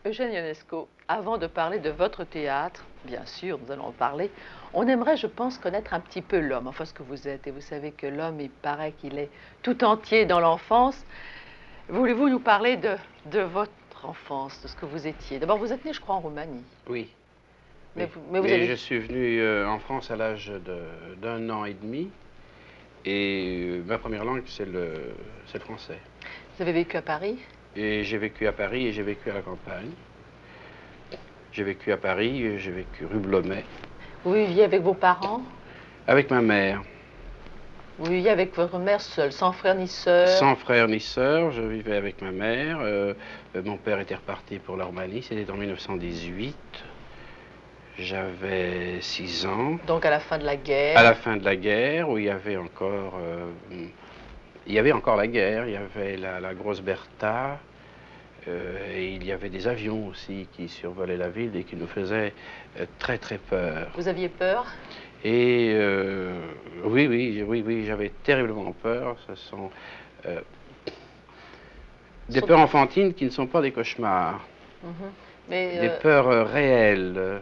Eugène Ionesco, avant de parler de votre théâtre, bien sûr, nous allons en parler, on aimerait, je pense, connaître un petit peu l'homme, enfin ce que vous êtes. Et vous savez que l'homme, il paraît qu'il est tout entier dans l'enfance. Voulez-vous nous parler de votre enfance, de ce que vous étiez? D'abord, vous êtes né, je crois, en Roumanie. Oui, Mais oui. vous Et avez... je suis venu en France à l'âge d'un an et demi. Et ma première langue, c'est le français. Vous avez vécu à Paris? Et j'ai vécu à Paris et j'ai vécu à la campagne. J'ai vécu à Paris, j'ai vécu rue Blomet. Vous viviez avec vos parents? Avec ma mère. Vous viviez avec votre mère seule, sans frère ni sœur? Sans frère ni sœur, je vivais avec ma mère. Mon père était reparti pour la Roumanie, c'était en 1918. J'avais 6 ans. Donc à la fin de la guerre? À la fin de la guerre, où il y avait encore la guerre, il y avait la grosse Bertha, et il y avait des avions aussi qui survolaient la ville et qui nous faisaient très très peur. Vous aviez peur? Et oui, j'avais terriblement peur. Ce sont des peurs enfantines qui ne sont pas des cauchemars. Mais, Des peurs réelles.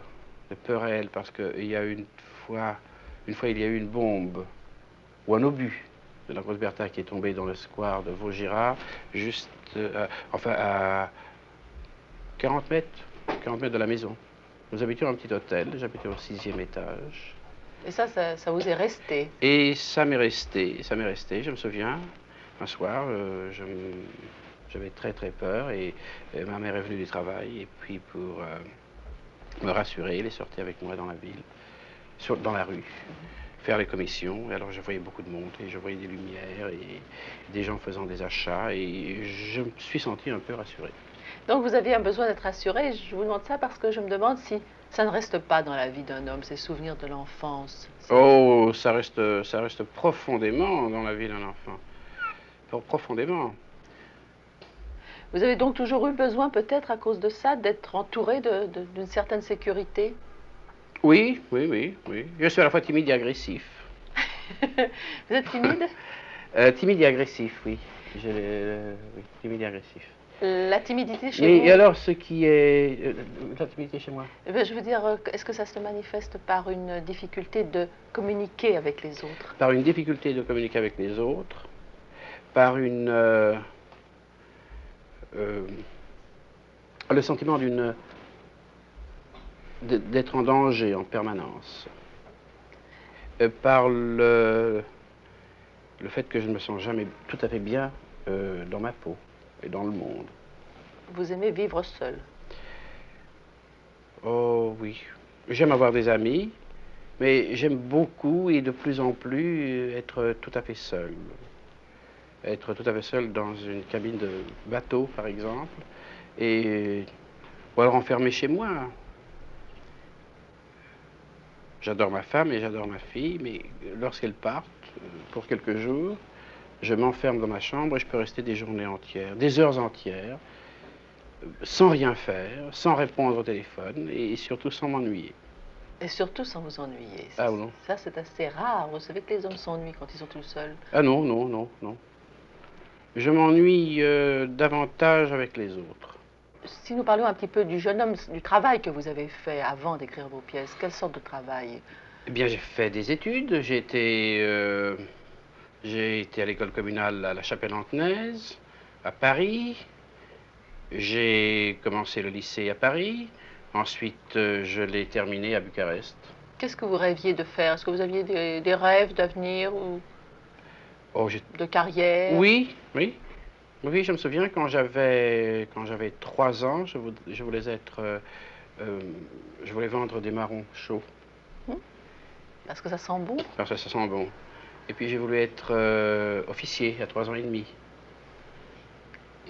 Des peurs réelles, parce qu'il y a une fois, il y a eu une bombe ou un obus de la grosse Bertha qui est tombé dans le square de Vaugirard, juste à 40 mètres de la maison. Nous habitions un petit hôtel, j'habitais au 6e étage. Et ça vous est resté? Et ça m'est resté, je me souviens, un soir, j'avais très très peur et ma mère est venue du travail et puis pour me rassurer, elle est sortie avec moi dans la ville, dans la rue, faire les commissions. Et alors je voyais beaucoup de monde et je voyais des lumières et des gens faisant des achats et je me suis senti un peu rassuré. Donc vous aviez un besoin d'être rassuré. Je vous demande ça parce que je me demande si ça ne reste pas dans la vie d'un homme, ces souvenirs de l'enfance. Oh, ça reste profondément dans la vie d'un enfant. Profondément. Vous avez donc toujours eu besoin, peut-être à cause de ça, d'être entouré d'une certaine sécurité? Oui. Je suis à la fois timide et agressif. Vous êtes timide? Timide et agressif, oui. Oui, timide et agressif. La timidité chez Mais vous? et alors, ce qui est... la timidité chez moi? Je veux dire, est-ce que ça se manifeste par une difficulté de communiquer avec les autres? Par une difficulté de communiquer avec les autres, par le sentiment d'être en danger en permanence, par le fait que je ne me sens jamais tout à fait bien dans ma peau et dans le monde. Vous aimez vivre seul? Oh oui, j'aime avoir des amis, mais j'aime beaucoup et de plus en plus être tout à fait seul. Être tout à fait seul dans une cabine de bateau, par exemple, ou alors enfermé chez moi. J'adore ma femme et j'adore ma fille, mais lorsqu'elles partent pour quelques jours, je m'enferme dans ma chambre et je peux rester des journées entières, des heures entières, sans rien faire, sans répondre au téléphone et surtout sans m'ennuyer. Et surtout sans vous ennuyer. Ah non. Ça, c'est assez rare. Vous savez que les hommes s'ennuient quand ils sont tout seuls. Ah non. Je m'ennuie davantage avec les autres. Si nous parlions un petit peu du jeune homme, du travail que vous avez fait avant d'écrire vos pièces, quelle sorte de travail? Eh bien, j'ai fait des études. J'ai été à l'école communale à la Chapelle-Antenaise, à Paris. J'ai commencé le lycée à Paris. Ensuite, je l'ai terminé à Bucarest. Qu'est-ce que vous rêviez de faire? Est-ce que vous aviez des rêves d'avenir ou de carrière? Oui, je me souviens quand j'avais 3 ans, je voulais je voulais vendre des marrons chauds. Parce que ça sent bon? Parce que ça sent bon. Et puis j'ai voulu être officier à 3 ans et demi.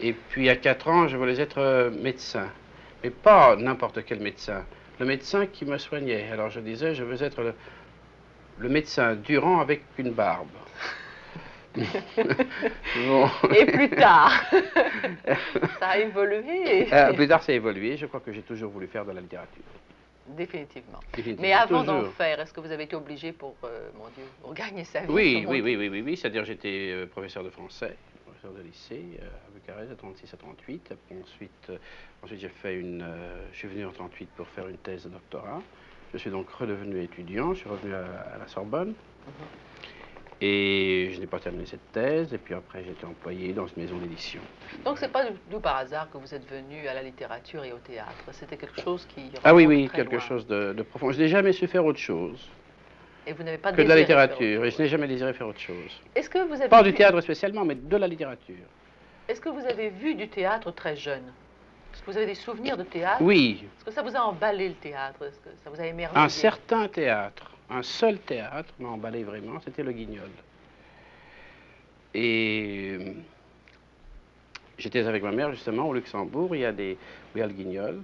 Et puis à 4 ans, je voulais être médecin. Mais pas n'importe quel médecin. Le médecin qui me soignait. Alors je disais, je veux être le médecin Durand avec une barbe. Bon. Et plus tard, ça a évolué. Plus tard, ça a évolué. Je crois que j'ai toujours voulu faire de la littérature. Définitivement. Mais avant d'en faire, est-ce que vous avez été obligé pour, mon Dieu, pour gagner sa vie? Oui. C'est-à-dire j'étais professeur de français. professeur de lycée à Bucarest de 36 à 38. Ensuite je suis venu en 38 pour faire une thèse de doctorat. Je suis donc redevenu étudiant, je suis revenu à la Sorbonne. Et je n'ai pas terminé cette thèse, et puis après j'ai été employé dans une maison d'édition. Donc c'est pas du tout par hasard que vous êtes venu à la littérature et au théâtre. C'était quelque chose qui Ah oui, remonte oui, très quelque loin. chose de profond. Je n'ai jamais su faire autre chose Et vous n'avez pas que de la désiré faire littérature, autre et je chose. n'ai jamais désiré faire autre chose. Est-ce que vous avez Pas vu... du théâtre spécialement, mais de la littérature. Est-ce que vous avez vu du théâtre très jeune? Est-ce que vous avez des souvenirs de théâtre? Oui, Est-ce que ça vous a emballé le théâtre? Est-ce que ça vous a émerveillé? un certain théâtre, un seul théâtre m'a emballé vraiment, c'était le Guignol. Et j'étais avec ma mère justement au Luxembourg, où il y a le Guignol.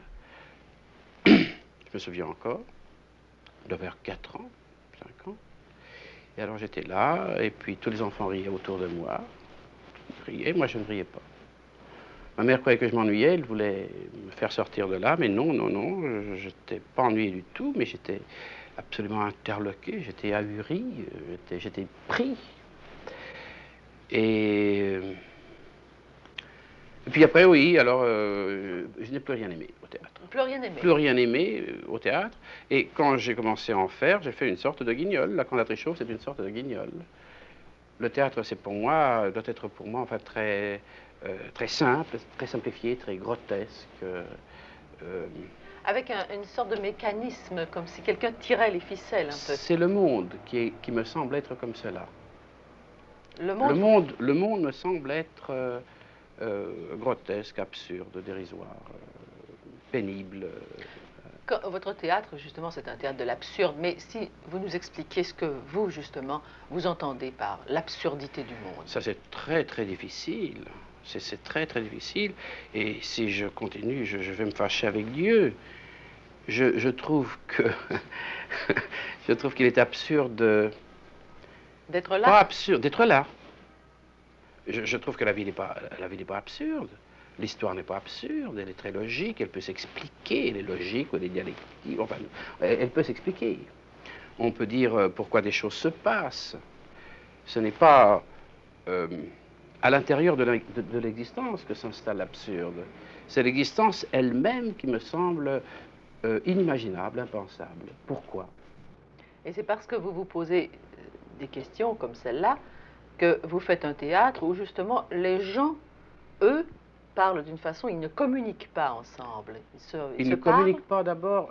Je me souviens encore, je devais avoir 4 ans, 5 ans. Et alors j'étais là, et puis tous les enfants riaient autour de moi. Ils riaient, moi je ne riais pas. Ma mère croyait que je m'ennuyais, elle voulait me faire sortir de là, mais non, non, non, je n'étais pas ennuyé du tout, mais j'étais absolument interloqué, j'étais ahuri, j'étais pris. Et puis après, oui, alors je n'ai plus rien aimé au théâtre. Plus rien aimé? Plus rien aimé au théâtre. Et quand j'ai commencé à en faire, j'ai fait une sorte de Guignol. La Cantatrice chauve, c'est une sorte de Guignol. Le théâtre, c'est pour moi, doit être pour moi, enfin, très simple, très simplifié, très grotesque. Avec une sorte de mécanisme, comme si quelqu'un tirait les ficelles un peu. C'est le monde qui me semble être comme cela. Le monde... Le monde me semble être grotesque, absurde, dérisoire, pénible. Votre théâtre, justement, c'est un théâtre de l'absurde, mais si vous nous expliquez ce que vous, justement, vous entendez par l'absurdité du monde. Ça, c'est très, très difficile. C'est très, très difficile. Et si je continue, je vais me fâcher avec Dieu. Je trouve que... je trouve qu'il est absurde... D'être là? Pas absurde, d'être là. Je trouve que la vie n'est pas absurde. L'histoire n'est pas absurde, elle est très logique, elle peut s'expliquer, elle est logique ou elle est dialectique, enfin, elle peut s'expliquer. On peut dire pourquoi des choses se passent. Ce n'est pas à l'intérieur de l'existence que s'installe l'absurde. C'est l'existence elle-même qui me semble inimaginable, impensable. Pourquoi? Et c'est parce que vous vous posez des questions comme celle-là que vous faites un théâtre où, justement, les gens, eux, parlent d'une façon, ils ne communiquent pas ensemble. Ils ne communiquent pas d'abord.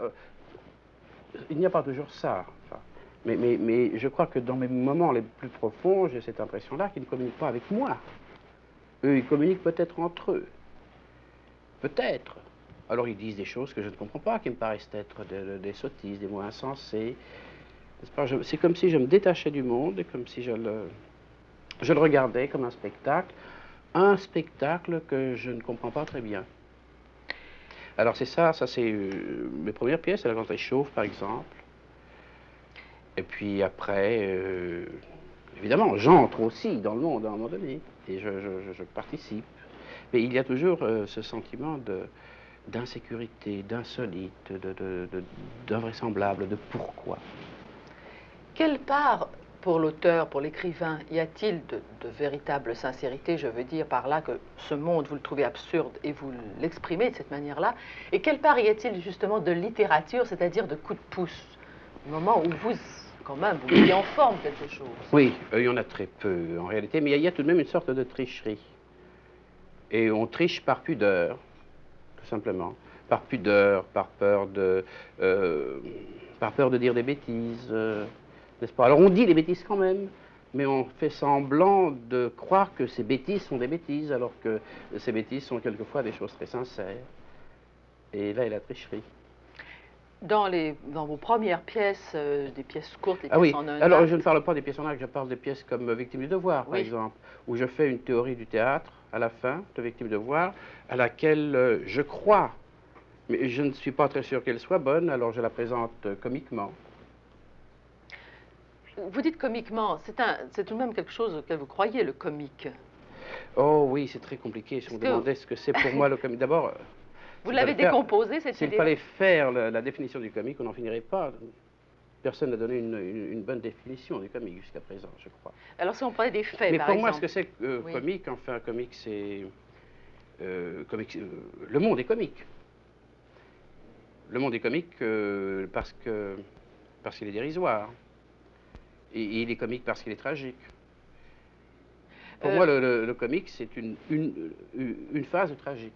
Il n'y a pas toujours ça. Enfin, mais je crois que dans mes moments les plus profonds, j'ai cette impression-là qu'ils ne communiquent pas avec moi. Eux, ils communiquent peut-être entre eux. Peut-être. Alors ils disent des choses que je ne comprends pas, qui me paraissent être des sottises, des mots insensés. C'est comme si je me détachais du monde et comme si je le regardais comme un spectacle que je ne comprends pas très bien. Alors c'est ça c'est mes premières pièces, c'est La Cantatrice chauve par exemple. Et puis après, évidemment, j'entre aussi dans le monde à un moment donné, et je participe. Mais il y a toujours ce sentiment d'insécurité, d'insolite, d'invraisemblable, de pourquoi. Quelle part, pour l'auteur, pour l'écrivain, y a-t-il de véritable sincérité? Je veux dire par là que ce monde, vous le trouvez absurde et vous l'exprimez de cette manière-là. Et quelle part y a-t-il justement de littérature, c'est-à-dire de coup de pouce? Au moment où vous, quand même, vous mettez en forme quelque chose. Oui, il y en a très peu en réalité, mais il y a tout de même une sorte de tricherie. Et on triche par pudeur, tout simplement. Par pudeur, par peur de dire des bêtises. N'est-ce pas? Alors on dit les bêtises quand même, mais on fait semblant de croire que ces bêtises sont des bêtises, alors que ces bêtises sont quelquefois des choses très sincères. Et là est la tricherie. Dans vos premières pièces, des pièces courtes, des Ah pièces oui, en un alors acte. je ne parle pas des pièces en acte, je parle des pièces comme Victime du devoir, par Oui. exemple, où je fais une théorie du théâtre à la fin de Victime du devoir, à laquelle je crois, mais je ne suis pas très sûr qu'elle soit bonne, alors je la présente comiquement. Vous dites comiquement, c'est tout de même quelque chose auquel vous croyez, le comique. Oh oui, c'est très compliqué. Si on me demandait ce que c'est pour moi le comique, d'abord... Vous l'avez décomposé, cette idée? S'il fallait faire la définition du comique, on n'en finirait pas. Personne n'a donné une bonne définition du comique jusqu'à présent, je crois. Alors si on parlait des faits, Mais par pour moi, exemple. ce que c'est Oui. comique, enfin, un comique, c'est... le monde est comique. Le monde est comique parce qu'il est dérisoire. Et il est comique parce qu'il est tragique. Pour moi, le comique, c'est une phase tragique.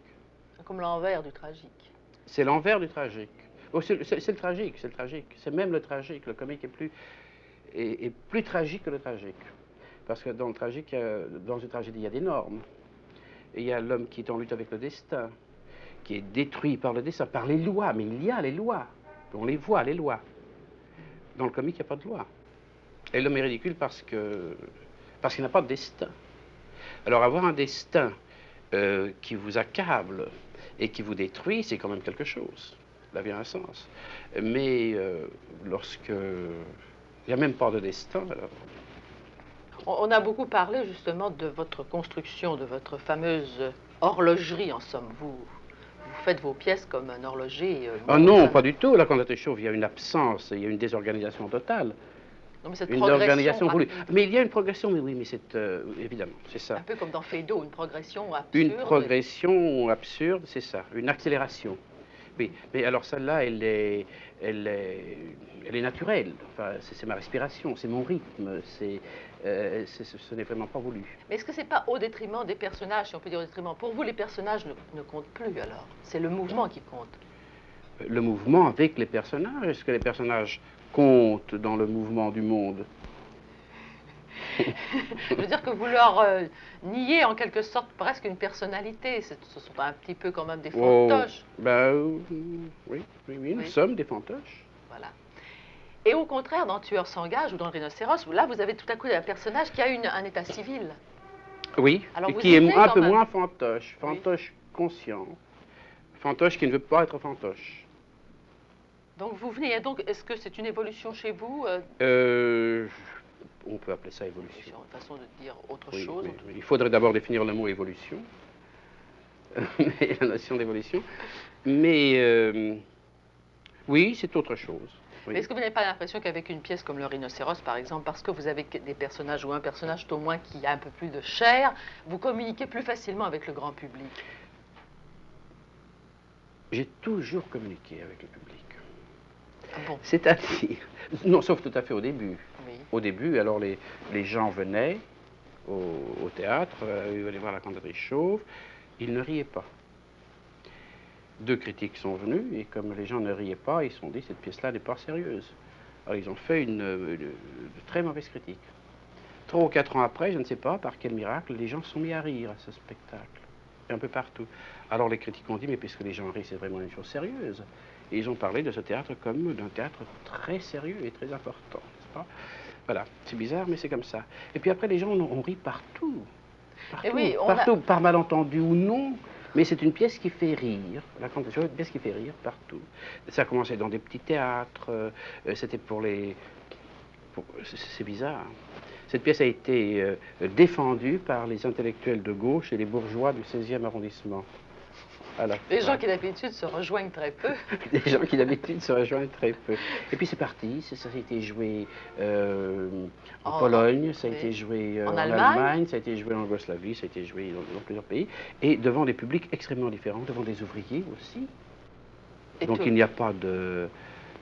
Comme l'envers du tragique. C'est l'envers du tragique. Oh, c'est le tragique, c'est le tragique. C'est même le tragique. Le comique est plus tragique que le tragique. Parce que dans le tragique, dans une tragédie, il y a des normes. Et il y a l'homme qui est en lutte avec le destin, qui est détruit par le destin, par les lois. Mais il y a les lois. On les voit, les lois. Dans le comique, il n'y a pas de loi. Et l'homme est ridicule parce qu'il n'a pas de destin. Alors avoir un destin qui vous accable et qui vous détruit, c'est quand même quelque chose. La vie a un sens. Mais lorsque il n'y a même pas de destin, alors... On a beaucoup parlé justement de votre construction, de votre fameuse horlogerie en somme. Vous faites vos pièces comme un horloger. Ah non, pas du tout. La cantate chauve, il y a une absence, il y a une désorganisation totale. Non, mais cette Une progression organisation voulue. rapide. Mais il y a une progression, mais c'est évidemment, c'est ça. Un peu comme dans Feydeau, une progression absurde. Une progression absurde, c'est ça, une accélération. Oui, mais alors celle-là, elle est naturelle. Enfin, c'est ma respiration, c'est mon rythme, ce n'est vraiment pas voulu. Mais est-ce que c'est pas au détriment des personnages, si on peut dire au détriment? Pour vous, les personnages ne comptent plus alors? C'est le mouvement qui compte. Le mouvement avec les personnages, est-ce que les personnages comptent dans le mouvement du monde? Je veux dire que vous leur niez en quelque sorte presque une personnalité. Ce sont un petit peu quand même des fantoches. Oh, ben, oui, nous sommes des fantoches. Voilà. Et au contraire, dans Tueur s'engage ou dans le Rhinocéros, là, vous avez tout à coup un personnage qui a un état civil. Oui, alors et vous qui est hésitez un quand peu même. moins fantoche, fantoche Oui. conscient, fantoche qui ne veut pas être fantoche. Donc vous venez, donc est-ce que c'est une évolution chez vous On peut appeler ça évolution. Une façon de dire autre Oui, chose. mais il faudrait d'abord définir le mot évolution, la notion d'évolution. Mais oui, c'est autre chose. Oui. Mais est-ce que vous n'avez pas l'impression qu'avec une pièce comme le Rhinocéros, par exemple, parce que vous avez des personnages ou un personnage au moins qui a un peu plus de chair, vous communiquez plus facilement avec le grand public? J'ai toujours communiqué avec le public. Ah bon? C'est-à-dire, non, sauf tout à fait au début. Oui. Au début, alors les gens venaient au théâtre, ils allaient voir la cantatrice chauve, ils ne riaient pas. 2 critiques sont venus, et comme les gens ne riaient pas, ils se sont dit, cette pièce-là n'est pas sérieuse. Alors ils ont fait une très mauvaise critique. 3 ou 4 ans après, je ne sais pas par quel miracle, les gens se sont mis à rire à ce spectacle, un peu partout. Alors les critiques ont dit, mais puisque les gens rient, c'est vraiment une chose sérieuse. Et ils ont parlé de ce théâtre comme d'un théâtre très sérieux et très important, n'est-ce pas? Voilà, c'est bizarre, mais c'est comme ça. Et puis après, les gens ont ri partout. Partout, oui, partout, par malentendu ou non. Mais c'est une pièce qui fait rire, la cantate chauve, une pièce qui fait rire partout. Ça a commencé dans des petits théâtres, c'était pour les... C'est bizarre. Cette pièce a été défendue par les intellectuels de gauche et les bourgeois du 16e arrondissement. Alors, les gens qui d'habitude se rejoignent très peu. Des gens qui d'habitude se rejoignent très peu. Et puis c'est parti, ça a été joué en Pologne, ça a été joué en Allemagne, ça a été joué en Yougoslavie, ça a été joué dans plusieurs pays, et devant des publics extrêmement différents, devant des ouvriers aussi. Et donc il n'y a pas de...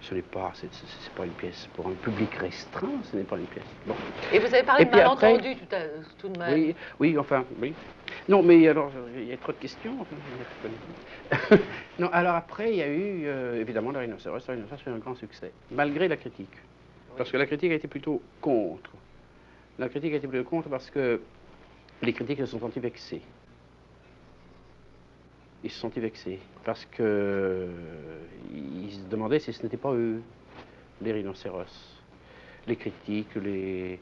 Ce n'est pas, c'est pas une pièce pour un public restreint, ce n'est pas une pièce. Bon. Et vous avez parlé de malentendu tout de même. Oui, oui, enfin, oui. Non, mais alors, il y a trop de questions. Enfin, non, alors après, il y a eu, évidemment, le Rhinocéros. Le Rhinocéros fait un grand succès, malgré la critique. Oui. Parce que la critique a été plutôt contre. La critique a été plutôt contre parce que les critiques se sont sentis vexés. Ils se sont sentis vexés parce que ils se demandaient si ce n'était pas eux, les rhinocéros, les critiques, et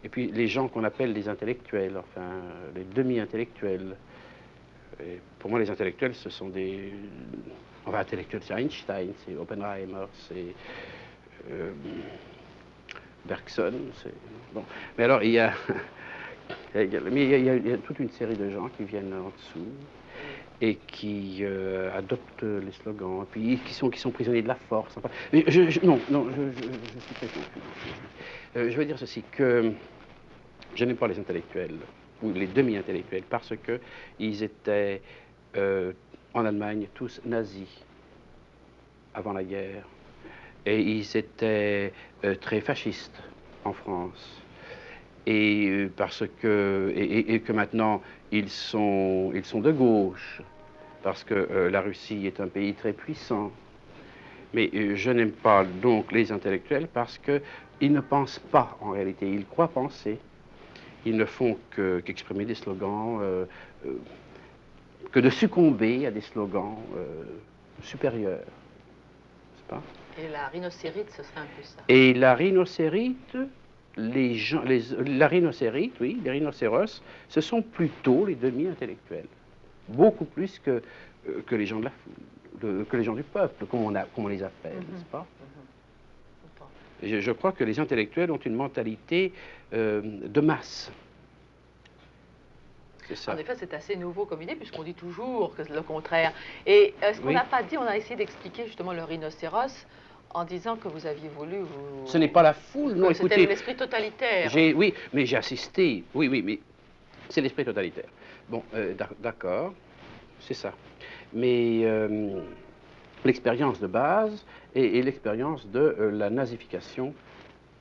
puis les gens qu'on appelle les intellectuels, enfin les demi-intellectuels. Et pour moi, les intellectuels, ce sont des... Enfin, intellectuels, c'est Einstein, c'est Oppenheimer, c'est Bergson, c'est... Bon. Mais alors, il y a toute une série de gens qui viennent en dessous. et qui adoptent les slogans, et puis qui sont prisonniers de la force. Enfin, non, non, je suis très confus. Je veux dire ceci, que je n'aime pas les intellectuels, ou les demi-intellectuels, parce qu'ils étaient en Allemagne tous nazis avant la guerre, et ils étaient très fascistes en France. Et parce que, et que maintenant ils sont de gauche, parce que la Russie est un pays très puissant. Mais je n'aime pas donc les intellectuels parce qu'ils ne pensent pas en réalité, ils croient penser. Ils ne font qu'exprimer des slogans, que de succomber à des slogans supérieurs, n'est-ce pas? Et la rhinocérite, ce serait un peu ça. Et la rhinocérite, la rhinocérite, oui, les rhinocéros, ce sont plutôt les demi-intellectuels, beaucoup plus que les gens de la foule, que les gens du peuple, comme on les appelle, n'est-ce pas? Je crois que les intellectuels ont une mentalité de masse. En effet, c'est assez nouveau comme idée, puisqu'on dit toujours que c'est le contraire. Et ce qu'on n'a pas dit, on a essayé d'expliquer justement le rhinocéros en disant que vous aviez voulu vous... Ce n'est pas la foule, non, écoutez... C'était l'esprit totalitaire. Oui, mais j'ai assisté, oui, mais c'est l'esprit totalitaire. Bon, d'accord, c'est ça. Mais l'expérience de base est l'expérience de la nazification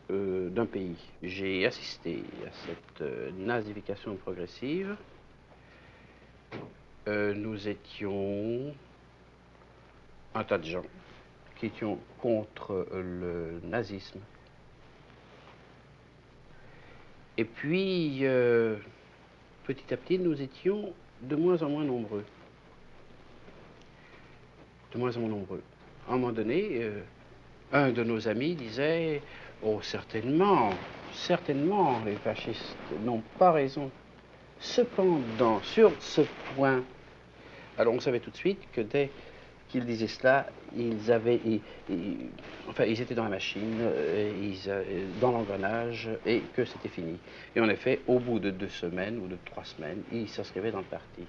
d'un pays. J'ai assisté à cette nazification progressive. Nous étions un tas de gens qui étions contre le nazisme. Et puis, petit à petit, nous étions de moins en moins nombreux. De moins en moins nombreux. À un moment donné, un de nos amis disait « Oh, certainement, certainement, les fascistes n'ont pas raison. Cependant, sur ce point, alors on savait tout de suite que dès qu'ils disaient cela, ils étaient dans la machine, dans l'engrenage, et que c'était fini. Et en effet, au bout de 2 semaines ou de 3 semaines, ils s'inscrivaient dans le parti.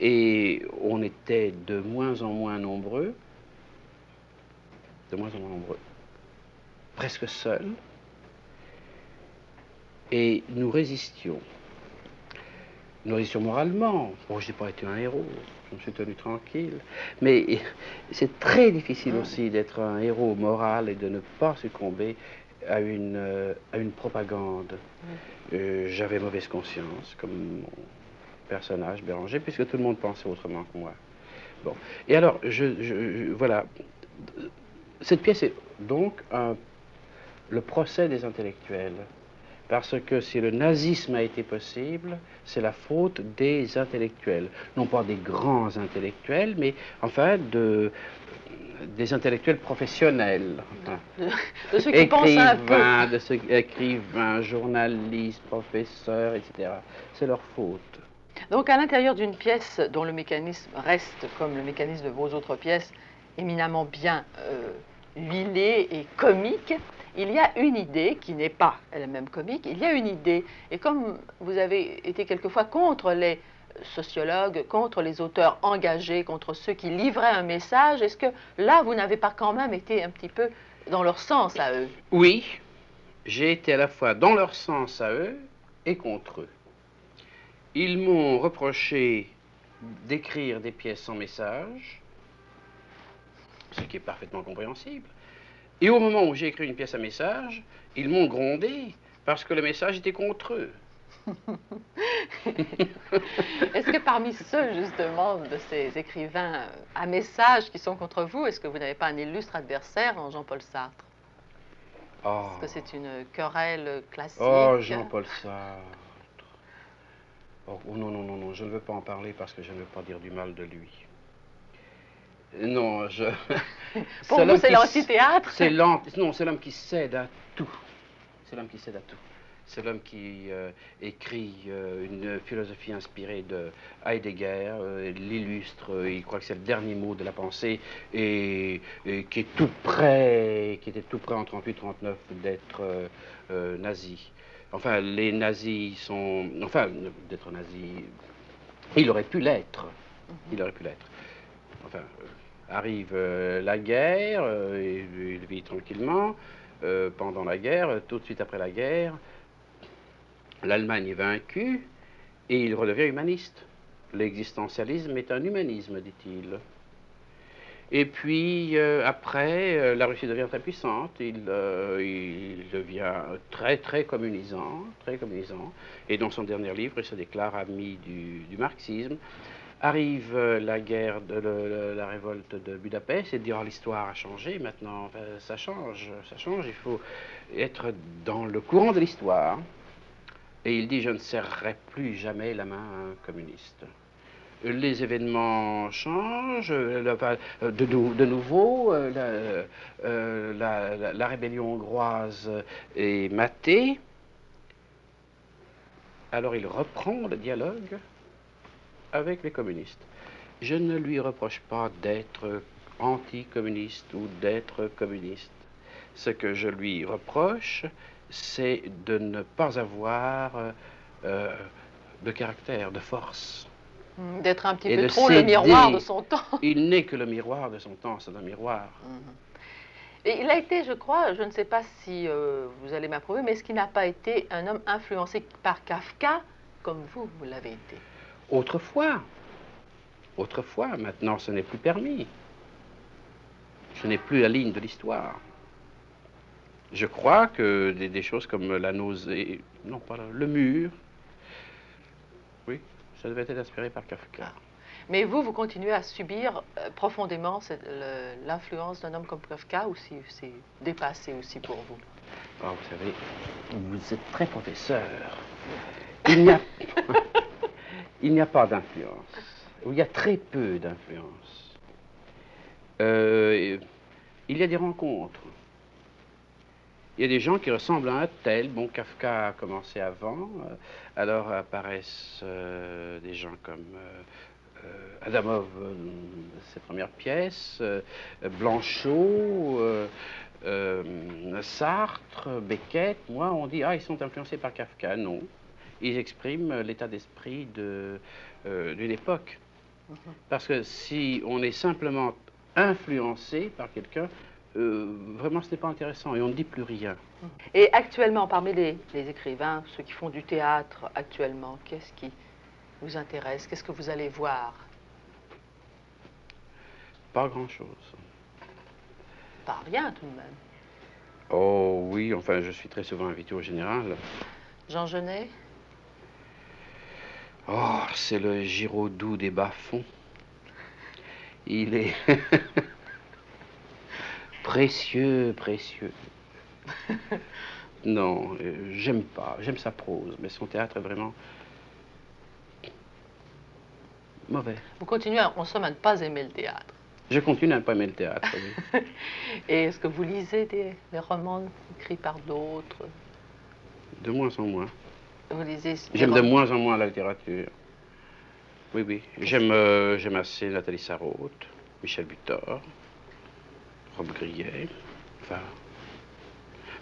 Et on était de moins en moins nombreux, presque seuls, et nous résistions. Nous résistions moralement. Bon, je n'ai pas été un héros, je me suis tenu tranquille. Mais c'est très difficile aussi d'être un héros moral et de ne pas succomber à une propagande. J'avais mauvaise conscience, comme mon personnage Béranger, puisque tout le monde pensait autrement que moi. Bon. Et alors, voilà. Cette pièce est donc le procès des intellectuels. Parce que si le nazisme a été possible, c'est la faute des intellectuels. Non pas des grands intellectuels, mais enfin des intellectuels professionnels. Enfin, de ceux qui pensent un peu. De ceux écrivains, journalistes, professeurs, etc. C'est leur faute. Donc à l'intérieur d'une pièce dont le mécanisme reste, comme le mécanisme de vos autres pièces, éminemment bien huilé et comique, il y a une idée qui n'est pas elle-même comique, il y a une idée. Et comme vous avez été quelquefois contre les sociologues, contre les auteurs engagés, contre ceux qui livraient un message, est-ce que là, vous n'avez pas quand même été un petit peu dans leur sens à eux? Oui, j'ai été à la fois dans leur sens à eux et contre eux. Ils m'ont reproché d'écrire des pièces sans message, ce qui est parfaitement compréhensible. Et au moment où j'ai écrit une pièce à message, ils m'ont grondé parce que le message était contre eux. Est-ce que parmi ceux, justement, de ces écrivains à message qui sont contre vous, est-ce que vous n'avez pas un illustre adversaire en Jean-Paul Sartre? Oh. Est-ce que c'est une querelle classique? Oh, Jean-Paul Sartre. Oh, non, non, non, non, je ne veux pas en parler parce que je ne veux pas dire du mal de lui. Non, Pour vous, c'est l'amphithéâtre? Non, c'est l'homme qui cède à tout. C'est l'homme qui cède à tout. C'est l'homme qui écrit une philosophie inspirée de Heidegger, l'illustre, il croit que c'est le dernier mot de la pensée, et qui est tout près, qui était tout près en 38-39 d'être nazi. Enfin, les nazis sont... Enfin, d'être nazi, il aurait pu l'être. Il aurait pu l'être. Enfin, arrive la guerre, il vit tranquillement. Pendant la guerre, tout de suite après la guerre, l'Allemagne est vaincue et il redevient humaniste. L'existentialisme est un humanisme, dit-il. Et puis, après, la Russie devient très puissante, il devient très communisant, et dans son dernier livre, il se déclare ami du marxisme. Arrive la guerre de la révolte de Budapest, et dit, oh, l'histoire a changé, maintenant, enfin, ça change, il faut être dans le courant de l'histoire. Et il dit, je ne serrerai plus jamais la main à un communiste. Les événements changent, de nouveau, la rébellion hongroise est matée. Alors il reprend le dialogue avec les communistes. Je ne lui reproche pas d'être anticommuniste ou d'être communiste. Ce que je lui reproche, c'est de ne pas avoir de caractère, de force. D'être un petit peu trop le miroir de son temps. Il n'est que le miroir de son temps, c'est un miroir. Et il a été, je crois, je ne sais pas si vous allez m'approuver, mais est-ce qu'il n'a pas été un homme influencé par Kafka, comme vous l'avez été? Autrefois, maintenant ce n'est plus permis. Ce n'est plus la ligne de l'histoire. Je crois que des choses comme la nausée, non pas le mur, oui, ça devait être inspiré par Kafka. Mais vous continuez à subir profondément l'influence d'un homme comme Kafka, ou si c'est dépassé aussi pour vous? Oh, vous savez, vous êtes très professeur. Il n'y a pas d'influence. Il y a très peu d'influence. Il y a des rencontres. Il y a des gens qui ressemblent à un tel. Bon, Kafka a commencé avant, alors apparaissent des gens comme Adamov, ses premières pièces, Blanchot, Sartre, Beckett. Moi, on dit, ah, ils sont influencés par Kafka. Non, ils expriment l'état d'esprit d'une époque. Parce que si on est simplement influencé par quelqu'un, vraiment, ce n'est pas intéressant et on ne dit plus rien. Et actuellement, parmi les écrivains, ceux qui font du théâtre actuellement, qu'est-ce qui vous intéresse? Qu'est-ce que vous allez voir? Pas grand-chose. Pas rien, tout de même. Oh oui, enfin, je suis très souvent invité au Général. Jean Genet? Oh, c'est le Giraudoux des bas-fonds. Il est précieux. Non, j'aime pas. J'aime sa prose, mais son théâtre est vraiment mauvais. Vous continuez, en somme, à ne pas aimer le théâtre. Je continue à ne pas aimer le théâtre, oui. Et est-ce que vous lisez des romans écrits par d'autres? De moins en moins. Vous lisez... J'aime de moins en moins la littérature. Oui. J'aime assez Nathalie Sarraute, Michel Butor, Rob Grillet, enfin...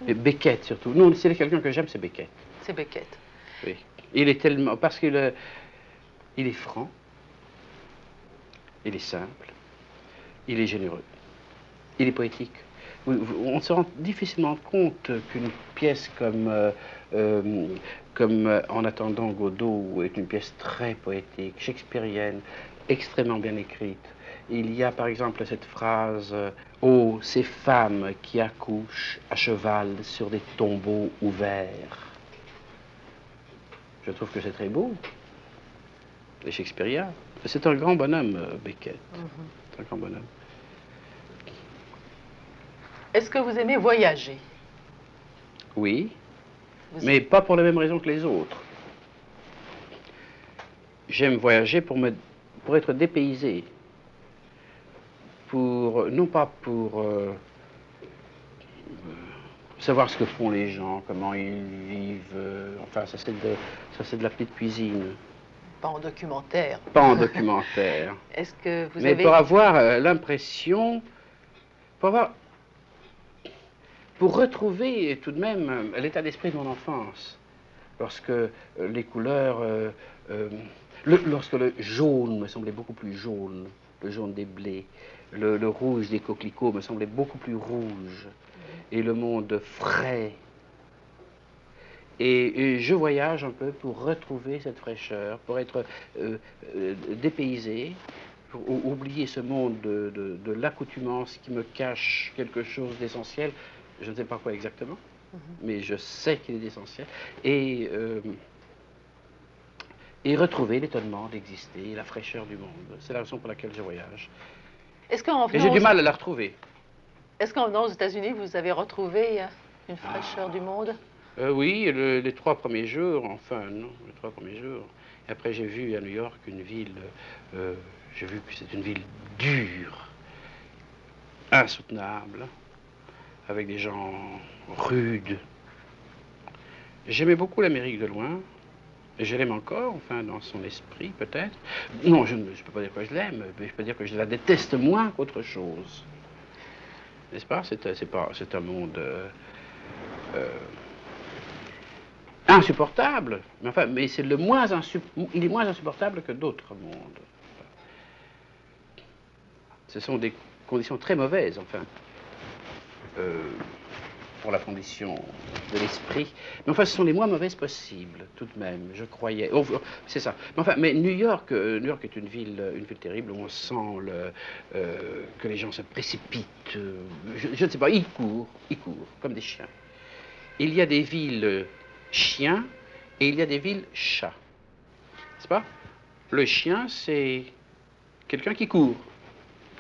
Mais Beckett, surtout. Non, c'est quelqu'un que j'aime, c'est Beckett. C'est Beckett. Oui. Il est tellement... Parce qu'il est franc, il est simple, il est généreux, il est poétique. On se rend difficilement compte qu'une pièce comme En attendant Godot est une pièce très poétique, shakespearienne, extrêmement bien écrite. Il y a par exemple cette phrase « Oh, ces femmes qui accouchent à cheval sur des tombeaux ouverts ». Je trouve que c'est très beau, et shakespearien. C'est un grand bonhomme, Beckett. C'est un grand bonhomme. Est-ce que vous aimez voyager? Oui, mais pas pour les mêmes raisons que les autres. J'aime voyager pour être dépaysé. Non pas pour savoir ce que font les gens, comment ils vivent. Enfin, ça c'est de la petite cuisine. Pas en documentaire. Pas en documentaire. Est-ce que vous Mais avez... pour avoir l'impression, pour retrouver tout de même l'état d'esprit de mon enfance, lorsque les couleurs, Lorsque le jaune me semblait beaucoup plus jaune, le jaune des blés, le rouge des coquelicots me semblait beaucoup plus rouge, et le monde frais. Et je voyage un peu pour retrouver cette fraîcheur, pour être dépaysé, pour oublier ce monde de l'accoutumance qui me cache quelque chose d'essentiel. Je ne sais pas quoi exactement, mais je sais qu'il est essentiel. Et retrouver l'étonnement d'exister, la fraîcheur du monde. C'est la raison pour laquelle je voyage. Est-ce qu'en Et j'ai du venant, mal à la retrouver. est-ce qu'en venant aux États-Unis, vous avez retrouvé une fraîcheur du monde? Oui, les 3 premiers jours, enfin, non, les 3 premiers jours. Et après, j'ai vu à New York une ville, j'ai vu que c'est une ville dure, insoutenable, avec des gens rudes. J'aimais beaucoup l'Amérique de loin, et je l'aime encore, enfin, dans son esprit, peut-être. Non, je ne peux pas dire que je l'aime, mais je peux dire que je la déteste moins qu'autre chose. N'est-ce pas? C'est un monde insupportable, mais enfin, mais c'est il est moins insupportable que d'autres mondes. Ce sont des conditions très mauvaises, enfin, pour la condition de l'esprit. Mais enfin, ce sont les moins mauvaises possibles, tout de même, je croyais. Oh, c'est ça. Mais enfin, mais New York est une ville terrible où on sent que les gens se précipitent. Je ne sais pas, ils courent, comme des chiens. Il y a des villes chiens et il y a des villes chats. N'est-ce pas? Le chien, c'est quelqu'un qui court.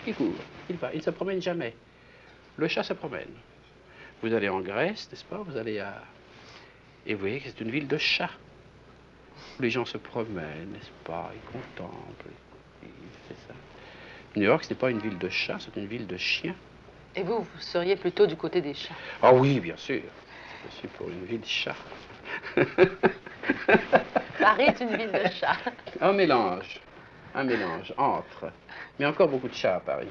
Il court, il va, il ne se promène jamais. Le chat se promène. Vous allez en Grèce, n'est-ce pas? Vous allez à... Et vous voyez que c'est une ville de chats. Les gens se promènent, n'est-ce pas? Ils contemplent. C'est ça. New York, ce n'est pas une ville de chats, c'est une ville de chiens. Et vous seriez plutôt du côté des chats? Ah oui, bien sûr. Je suis pour une ville de chats. Paris est une ville de chats. Un mélange entre. Mais encore beaucoup de chats à Paris.